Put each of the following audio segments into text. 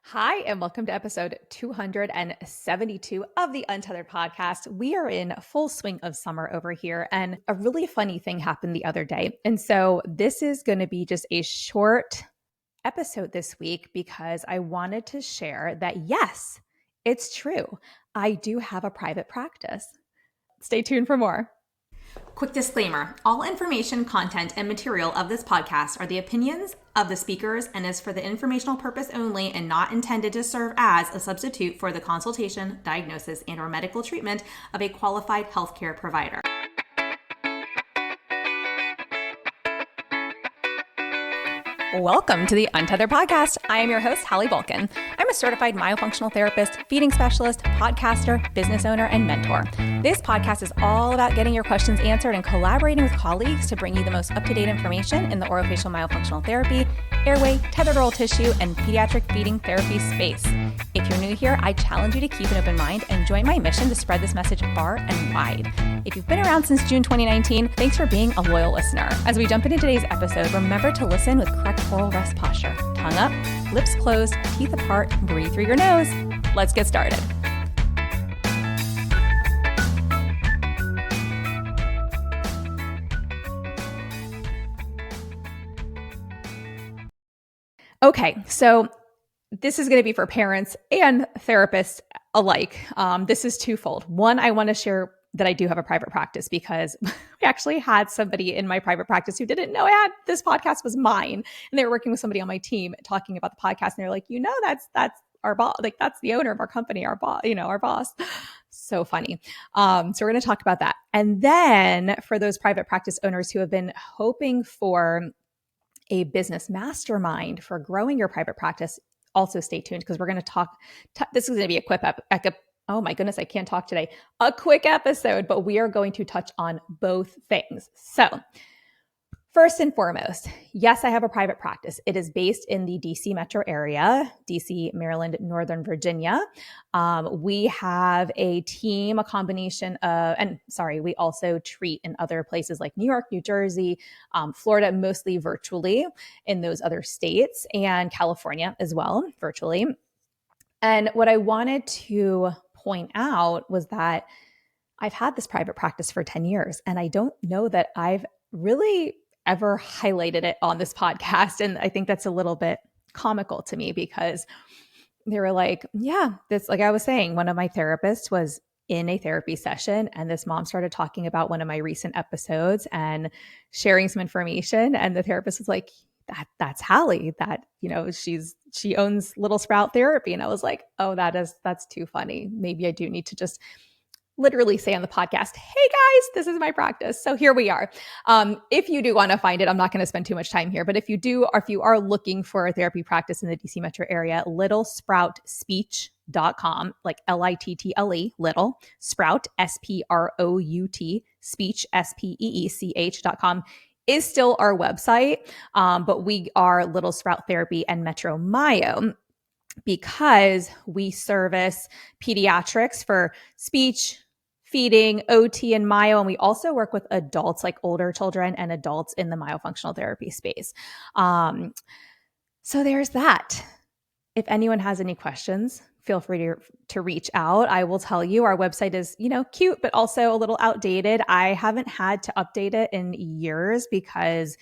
Hi, and welcome to episode 272 of the Untethered podcast. We are in full swing of summer over here, and a really funny thing happened the other day. And so, this is going to be just a short episode this week because I wanted to share that yes, it's true. I do have a private practice. Stay tuned for more. Quick disclaimer, all information, content, and material of this podcast are the opinions of the speakers and is for the informational purpose only and not intended to serve as a substitute for the consultation, diagnosis, and or medical treatment of a qualified healthcare provider. Welcome to the Untethered podcast. I am your host, Hallie Bulkin. I'm a certified myofunctional therapist, feeding specialist, podcaster, business owner, and mentor. This podcast is all about getting your questions answered and collaborating with colleagues to bring you the most up-to-date information in the orofacial myofunctional therapy, airway, tethered oral tissue, and pediatric feeding therapy space. If you're new here, I challenge you to keep an open mind and join my mission to spread this message far and wide. If you've been around since June 2019, thanks for being a loyal listener. As we jump into today's episode, remember to listen with correct oral rest posture. Tongue up, lips closed, teeth apart, breathe through your nose. Let's get started. Okay, so this is going to be for parents and therapists alike. This is twofold. One, I want to share that I do have a private practice because we actually had somebody in my private practice who didn't know this podcast was mine. And they were working with somebody on my team talking about the podcast. And they're like, that's our boss. Like, that's the owner of our company, our boss, our boss. So funny. So we're going to talk about that. And then for those private practice owners who have been hoping for a business mastermind for growing your private practice, also stay tuned because we're going to talk. This is going to be a quick oh my goodness, I can't talk today. A quick episode, but we are going to touch on both things. So first and foremost, yes, I have a private practice. It is based in the DC metro area, DC, Maryland, Northern Virginia. We have a team, a combination of, we also treat in other places like New York, New Jersey, Florida, mostly virtually in those other states, and California as well, virtually. And what I wanted to point out was that I've had this private practice for 10 years, and I don't know that I've really ever highlighted it on this podcast. And I think that's a little bit comical to me because they were like, yeah, this, like I was saying, one of my therapists was in a therapy session and this mom started talking about one of my recent episodes and sharing some information. And the therapist was like, that's Hallie, that, she owns Little Sprout Therapy. And I was like, oh, that's too funny. Maybe I do need to just literally say on the podcast, hey guys, this is my practice. So here we are. If you do want to find it, I'm not going to spend too much time here, but if you are looking for a therapy practice in the DC metro area, littlesproutspeech.com, like Little, Little Sprout, SPROUT, speech, SPEECH.com is still our website. But we are Little Sprout Therapy and Metro Myo because we service pediatrics for speech, feeding, OT, and myo. And we also work with adults, like older children and adults in the myofunctional therapy space. So there's that. If anyone has any questions, feel free to reach out. I will tell you our website is, cute, but also a little outdated. I haven't had to update it in years because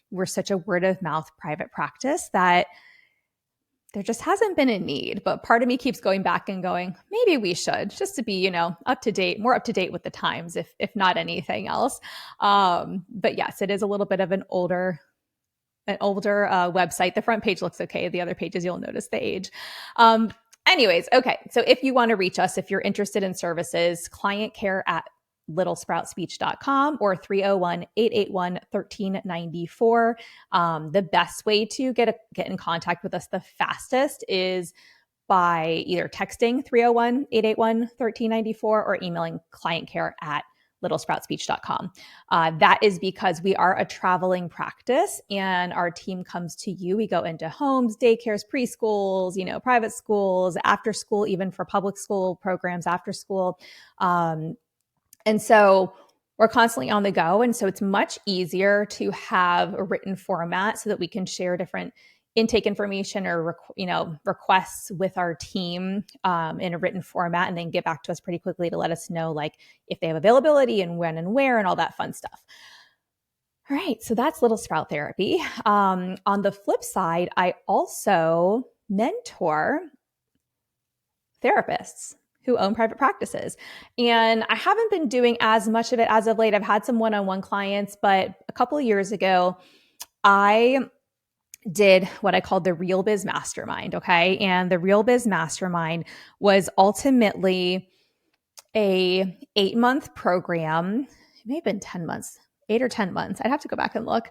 we're such a word of mouth private practice that there just hasn't been a need. But part of me keeps going back and going, maybe we should, just to be, up to date, more up to date with the times, if not anything else. But yes, it is a little bit of an older website. The front page looks okay. The other pages, you'll notice the age. Anyways, okay. So if you want to reach us, if you're interested in services, client care at littlesproutspeech.com or 301-881-1394. The best way to get in contact with us the fastest is by either texting 301-881-1394 or emailing clientcare at littlesproutspeech.com. That is because we are a traveling practice and our team comes to you. We go into homes, daycares, preschools, private schools, after school, even for public school programs after school. And so we're constantly on the go. And so it's much easier to have a written format so that we can share different intake information or requests with our team in a written format, and then get back to us pretty quickly to let us know like if they have availability and when and where and all that fun stuff. All right, so that's Little Sprout Therapy. On the flip side, I also mentor therapists who own private practices. And I haven't been doing as much of it as of late. I've had some one-on-one clients, but a couple of years ago, I did what I called the R.E.A.L Biz Mastermind. Okay. And the R.E.A.L Biz Mastermind was ultimately a 8-month program. It may have been 10 months, 8 or 10 months. I'd have to go back and look,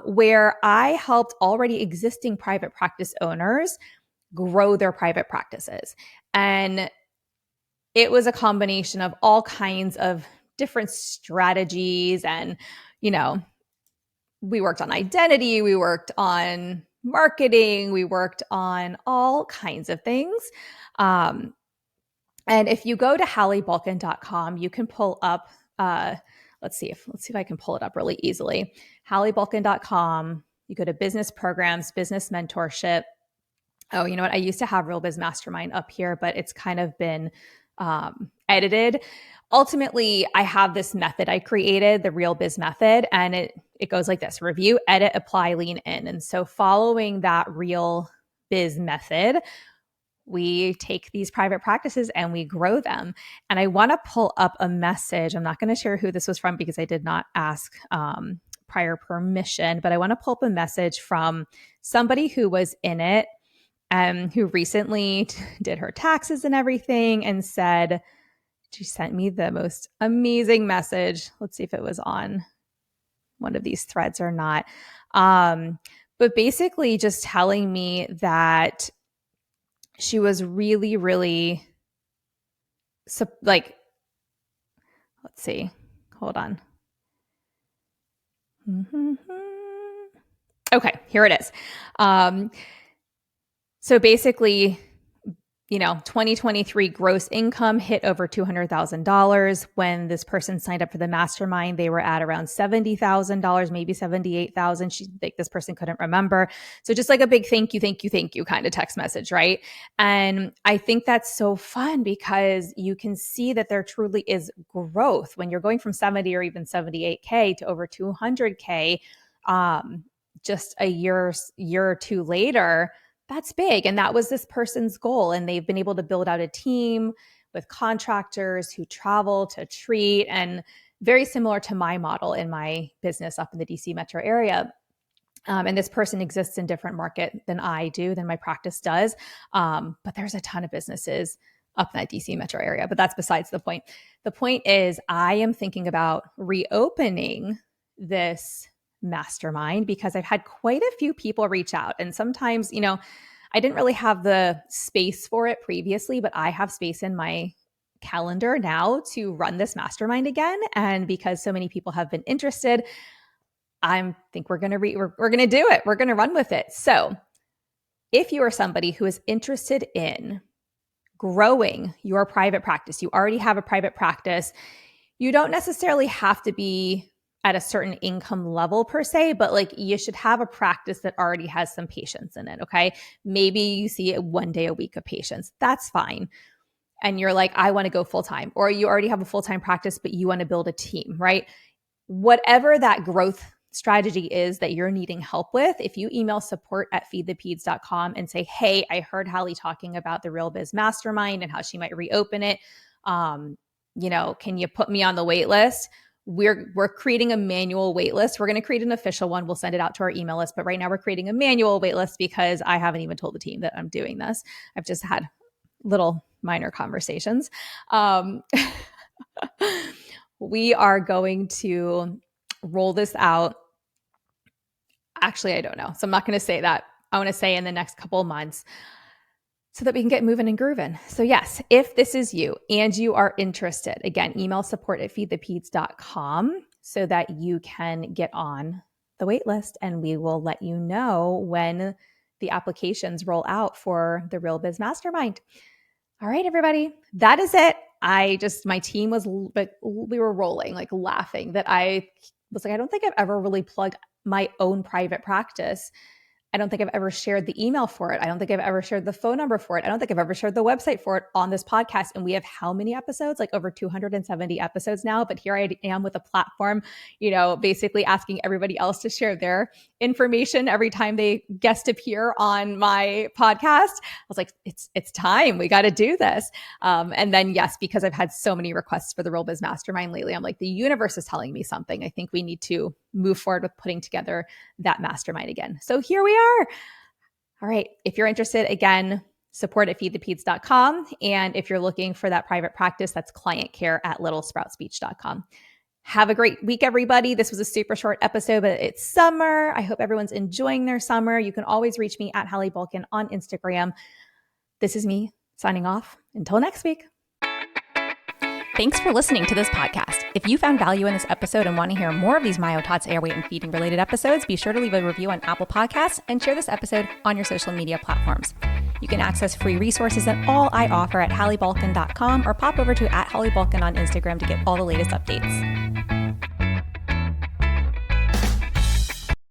where I helped already existing private practice owners grow their private practices. And it was a combination of all kinds of different strategies. And, we worked on identity, we worked on marketing, we worked on all kinds of things. And if you go to HallieBulkin.com, you can pull up, let's see if I can pull it up really easily. HallieBulkin.com, you go to business programs, business mentorship. Oh, you know what? I used to have R.E.A.L Biz Mastermind up here, but it's kind of been edited. Ultimately, I have this method I created, the R.E.A.L Biz method, and it goes like this: review, edit, apply, lean in. And so following that R.E.A.L Biz method, we take these private practices and we grow them. And I want to pull up a message. I'm not going to share who this was from because I did not ask prior permission, but I want to pull up a message from somebody who was in it, who recently did her taxes and everything, and said, she sent me the most amazing message. Let's see if it was on one of these threads or not. But basically just telling me that she was really, really let's see, hold on. Okay, here it is. So basically, 2023 gross income hit over $200,000. When this person signed up for the mastermind, they were at around $70,000, maybe $78,000. This person couldn't remember. So just like a big thank you kind of text message, right? And I think that's so fun because you can see that there truly is growth when you're going from 70 or even 78K to over 200K, just a year or two later. That's big. And that was this person's goal. And they've been able to build out a team with contractors who travel to treat, and very similar to my model in my business up in the DC metro area. And this person exists in different market than I do, than my practice does. But there's a ton of businesses up in that DC metro area, but that's besides the point. The point is I am thinking about reopening this mastermind because I've had quite a few people reach out. And sometimes, I didn't really have the space for it previously, but I have space in my calendar now to run this mastermind again. And because so many people have been interested, I think we're going to do it. We're going to run with it. So if you are somebody who is interested in growing your private practice, you already have a private practice, you don't necessarily have to be at a certain income level per se, but you should have a practice that already has some patients in it. Okay. Maybe you see it 1 day a week of patients. That's fine. And you're like, I want to go full time, or you already have a full-time practice, but you want to build a team, right? Whatever that growth strategy is that you're needing help with, if you email support@feedthepeds.com and say, hey, I heard Hallie talking about the R.E.A.L Biz Mastermind and how she might reopen it. Can you put me on the wait list? We're creating a manual wait list. We're going to create an official one. We'll send it out to our email list. But right now we're creating a manual wait list because I haven't even told the team that I'm doing this. I've just had little minor conversations. We are going to roll this out. Actually, I don't know. So I'm not going to say that. I want to say in the next couple of months so that we can get moving and grooving. So yes, if this is you and you are interested, again, email support@feedthepeds.com so that you can get on the wait list, and we will let you know when the applications roll out for the R.E.A.L Biz Mastermind. All right, everybody, that is it. My team was, we were rolling, laughing that I was like, I don't think I've ever really plugged my own private practice. I don't think I've ever shared the email for it. I don't think I've ever shared the phone number for it. I don't think I've ever shared the website for it on this podcast. And we have how many episodes? Like over 270 episodes now. But here I am with a platform, basically asking everybody else to share their information every time they guest appear on my podcast. I was like, it's time. We got to do this. And then yes, because I've had so many requests for the R.E.A.L Biz Mastermind lately, I'm like, the universe is telling me something. I think we need to move forward with putting together that mastermind again. So here we are. All right. If you're interested, again, support at feedthepeds.com. And if you're looking for that private practice, that's client care at littlesproutspeech.com. Have a great week, everybody. This was a super short episode, but it's summer. I hope everyone's enjoying their summer. You can always reach me at Hallie Bulkin on Instagram. This is me signing off. Until next week. Thanks for listening to this podcast. If you found value in this episode and want to hear more of these Myo Tots airweight and feeding related episodes, be sure to leave a review on Apple Podcasts and share this episode on your social media platforms. You can access free resources and all I offer at HallieBulkin.com or pop over to @HallieBulkin on Instagram to get all the latest updates.